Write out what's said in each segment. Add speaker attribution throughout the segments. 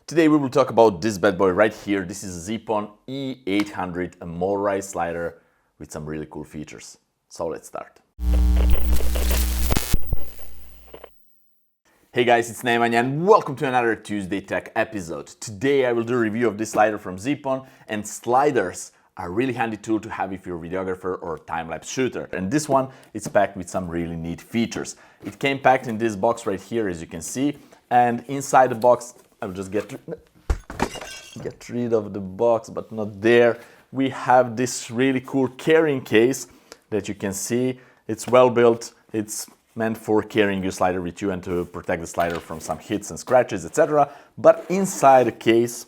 Speaker 1: Today we will talk about this bad boy right here. This is Zeapon E800, a motorized slider with some really cool features. So let's start. Hey guys, it's Nemanja and welcome to another Tuesday Tech episode. Today I will do a review of this slider from Zeapon, and sliders are a really handy tool to have if you're a videographer or time-lapse shooter. And this one is packed with some really neat features. It came packed in this box right here, as you can see, and inside the box I'll just get rid of the box, but not there. We have this really cool carrying case that you can see. It's well built. It's meant for carrying your slider with you and to protect the slider from some hits and scratches, etc. But inside the case,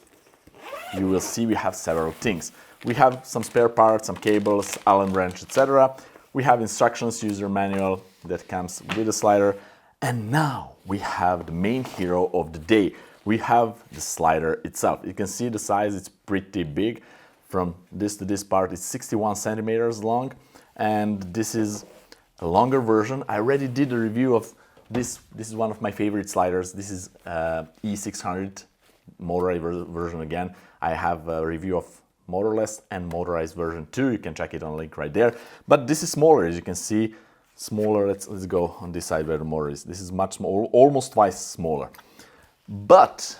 Speaker 1: you will see we have several things. We have some spare parts, some cables, Allen wrench, etc. We have instructions, user manual that comes with the slider. And now we have the main hero of the day. We have the slider itself. You can see the size, it's pretty big. From this to this part, it's 61 centimeters long. And this is a longer version. I already did a review of this. This is one of my favorite sliders. This is E600 Motorized version again. I have a review of motorless and motorized version 2. You can check it on the link right there. But this is smaller, as you can see. Smaller. Let's go on this side where the motor is. This is much smaller, almost twice smaller. But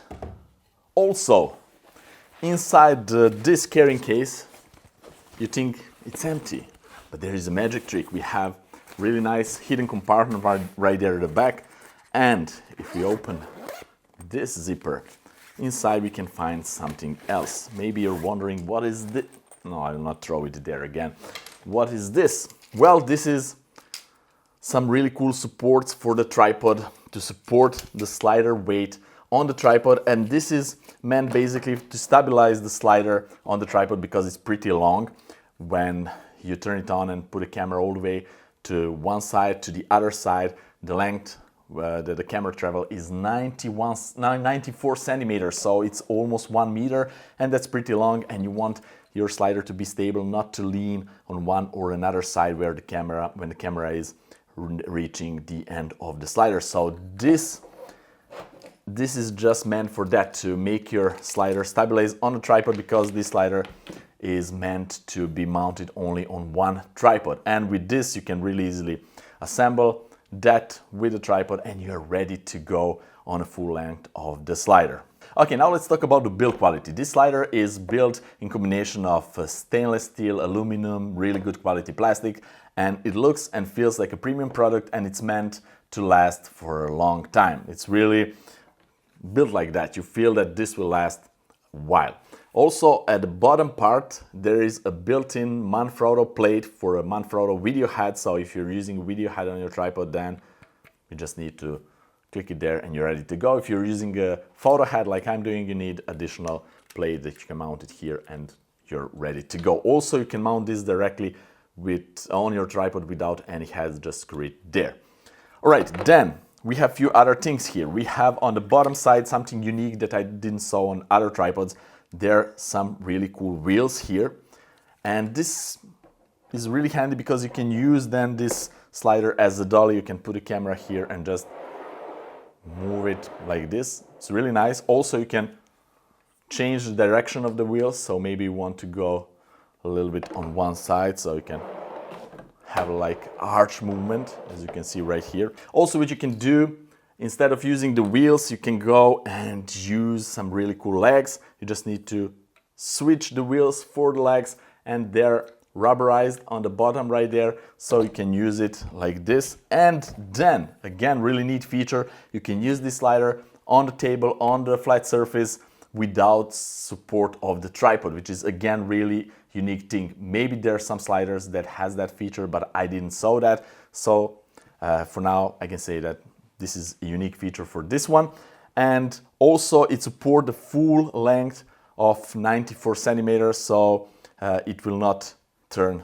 Speaker 1: also inside this carrying case, you think it's empty, but there is a magic trick. We have really nice hidden compartment right there at the back, and if we open this zipper, inside we can find something else. Maybe you're wondering, what is this? No, I will not throw it there again. What is this? Well, this is some really cool supports for the tripod to support the slider weight on the tripod, and this is meant basically to stabilize the slider on the tripod because it's pretty long. When you turn it on and put the camera all the way to one side to the other side, the length that the camera travel is 94 centimeters, so it's almost 1 meter, and that's pretty long, and you want your slider to be stable, not to lean on one or another side when the camera is reaching the end of the slider. So this is just meant for that, to make your slider stabilize on the tripod, because this slider is meant to be mounted only on one tripod. And with this you can really easily assemble that with the tripod and you're ready to go on a full length of the slider. Okay, now let's talk about the build quality. This slider is built in combination of stainless steel, aluminum, really good quality plastic, and it looks and feels like a premium product, and it's meant to last for a long time. It's really built like that. You feel that this will last a while. Also, at the bottom part there is a built-in Manfrotto plate for a Manfrotto video head. So if you're using a video head on your tripod, then you just need to click it there and you're ready to go. If you're using a photo head like I'm doing, you need additional plate that you can mount it here and you're ready to go. Also, you can mount this directly on your tripod without any heads, just screw it there. All right, then we have a few other things here. We have on the bottom side something unique that I didn't saw on other tripods. There are some really cool wheels here, and this is really handy because you can use then this slider as a dolly. You can put a camera here and just move it like this. It's really nice. Also, you can change the direction of the wheels, so maybe you want to go a little bit on one side, so you can have like arch movement, as you can see right here. Also, what you can do, instead of using the wheels, you can go and use some really cool legs. You just need to switch the wheels for the legs, and they're rubberized on the bottom right there, so you can use it like this. And then, again, really neat feature, you can use this slider on the table, on the flat surface, without support of the tripod, which is again really unique thing. Maybe there are some sliders that has that feature, but I didn't saw that. So for now I can say that this is a unique feature for this one. And also it supports the full length of 94 centimeters, so it will not turn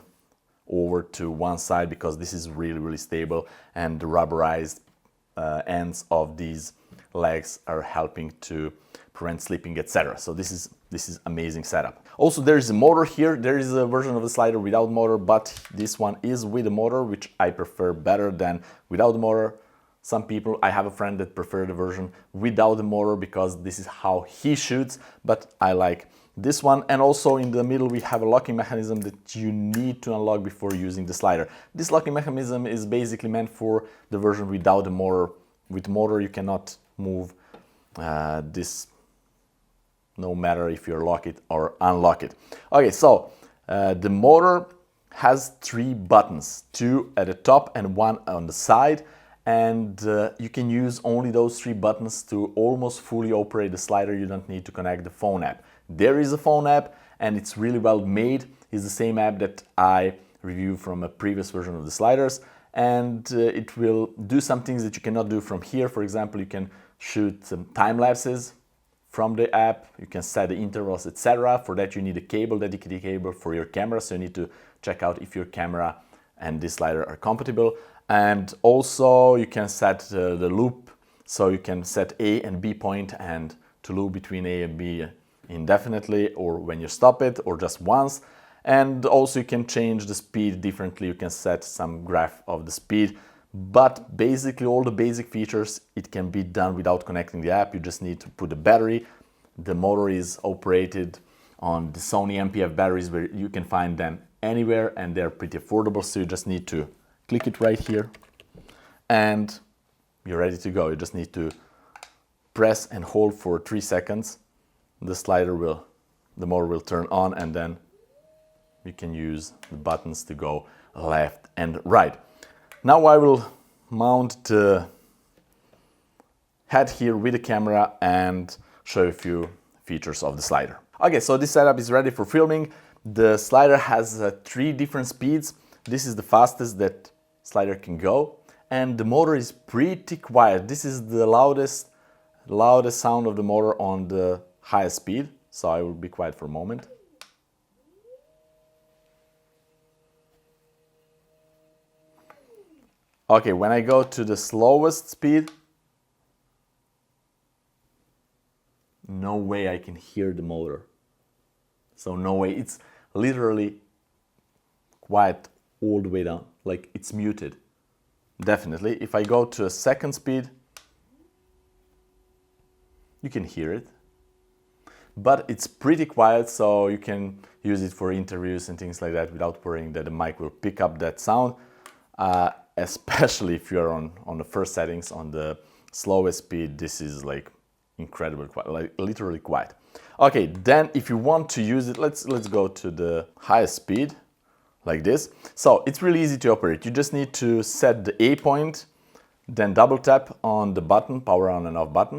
Speaker 1: over to one side because this is really stable, and the rubberized ends of these legs are helping to prevent slipping, etc. So this is amazing setup. Also, there is a motor here. There is a version of the slider without motor, but this one is with a motor, which I prefer better than without the motor. Some people, I have a friend that prefer the version without the motor because this is how he shoots, but I like this one. And also in the middle we have a locking mechanism that you need to unlock before using the slider. This locking mechanism is basically meant for the version without the motor. With motor you cannot move this, no matter if you lock it or unlock it. Okay, so the motor has 3 buttons, 2 at the top and 1 on the side, and you can use only those 3 buttons to almost fully operate the slider. You don't need to connect the phone app. There is a phone app and it's really well made. It's the same app that I reviewed from a previous version of the sliders, and it will do some things that you cannot do from here. For example, you can shoot some time lapses from the app, you can set the intervals, etc. For that you need a cable, dedicated cable for your camera, so you need to check out if your camera and this slider are compatible. And also you can set the loop, so you can set A and B point and to loop between A and B indefinitely, or when you stop it, or just once. And also you can change the speed differently, you can set some graph of the speed. But basically all the basic features, it can be done without connecting the app. You just need to put a battery. The motor is operated on the Sony MPF batteries, where you can find them anywhere and they're pretty affordable. So you just need to click it right here and you're ready to go. You just need to press and hold for 3 seconds. The motor will turn on, and then you can use the buttons to go left and right. Now I will mount the head here with the camera and show you a few features of the slider. Okay, so this setup is ready for filming. The slider has 3 different speeds. This is the fastest that slider can go, and the motor is pretty quiet. This is the loudest sound of the motor on the highest speed, so I will be quiet for a moment. Okay, when I go to the slowest speed, no way I can hear the motor. So no way, it's literally quiet all the way down, like it's muted. Definitely, if I go to a second speed, you can hear it. But it's pretty quiet, so you can use it for interviews and things like that without worrying that the mic will pick up that sound. Especially if you're on the first settings, on the slowest speed, this is like incredibly quiet, like literally quiet. Okay, then if you want to use it, let's go to the highest speed, like this. So it's really easy to operate. You just need to set the A point, then double tap on the button, power on and off button.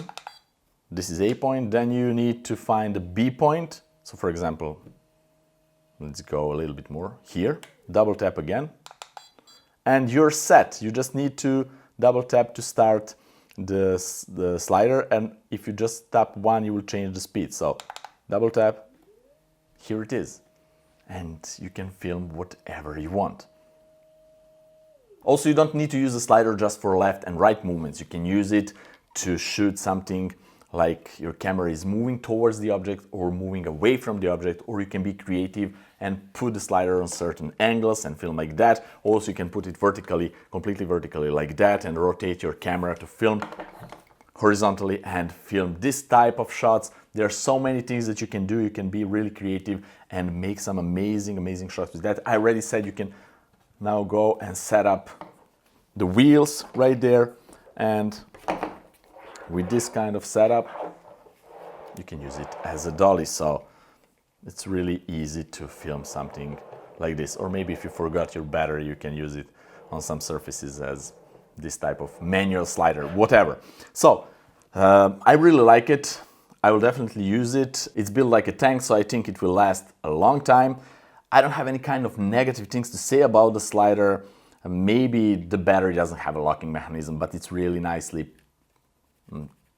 Speaker 1: This is A point. Then you need to find the B point. So for example, let's go a little bit more here, double tap again. And you're set. You just need to double tap to start the slider, and if you just tap 1, you will change the speed. So double tap, here it is, and you can film whatever you want. Also, you don't need to use the slider just for left and right movements. You can use it to shoot something like your camera is moving towards the object or moving away from the object, or you can be creative and put the slider on certain angles and film like that. Also, you can put it vertically, completely vertically like that, and rotate your camera to film horizontally and film this type of shots. There are so many things that you can do. You can be really creative and make some amazing shots with that. I already said you can now go and set up the wheels right there, and with this kind of setup, you can use it as a dolly. So it's really easy to film something like this. Or maybe if you forgot your battery, you can use it on some surfaces as this type of manual slider, whatever. So I really like it. I will definitely use it. It's built like a tank, so I think it will last a long time. I don't have any kind of negative things to say about the slider. Maybe the battery doesn't have a locking mechanism, but it's really nicely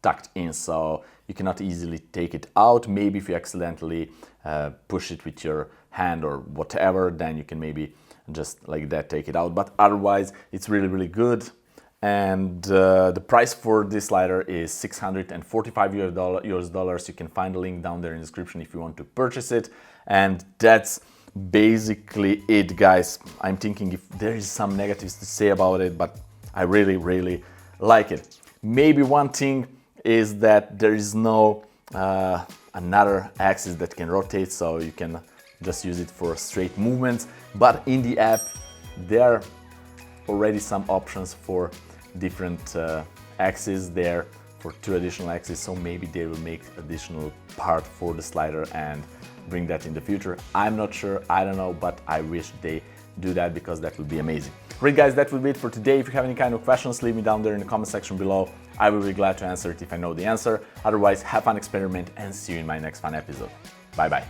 Speaker 1: tucked in, so you cannot easily take it out. Maybe if you accidentally push it with your hand or whatever, then you can maybe just like that take it out. But otherwise, it's really good. And the price for this slider is $645 US. You can find the link down there in the description if you want to purchase it. And that's basically it, guys. I'm thinking if there is some negatives to say about it, but I really like it. Maybe one thing is that there is no another axis that can rotate, so you can just use it for straight movements. But in the app, there are already some options for different axes there, for 2 additional axes, so maybe they will make additional part for the slider and bring that in the future. I'm not sure, I don't know, but I wish they do that because that would be amazing. Right guys, that will be it for today. If you have any kind of questions, leave me down there in the comment section below. I will be glad to answer it if I know the answer. Otherwise, have fun, experiment, and see you in my next fun episode. Bye bye.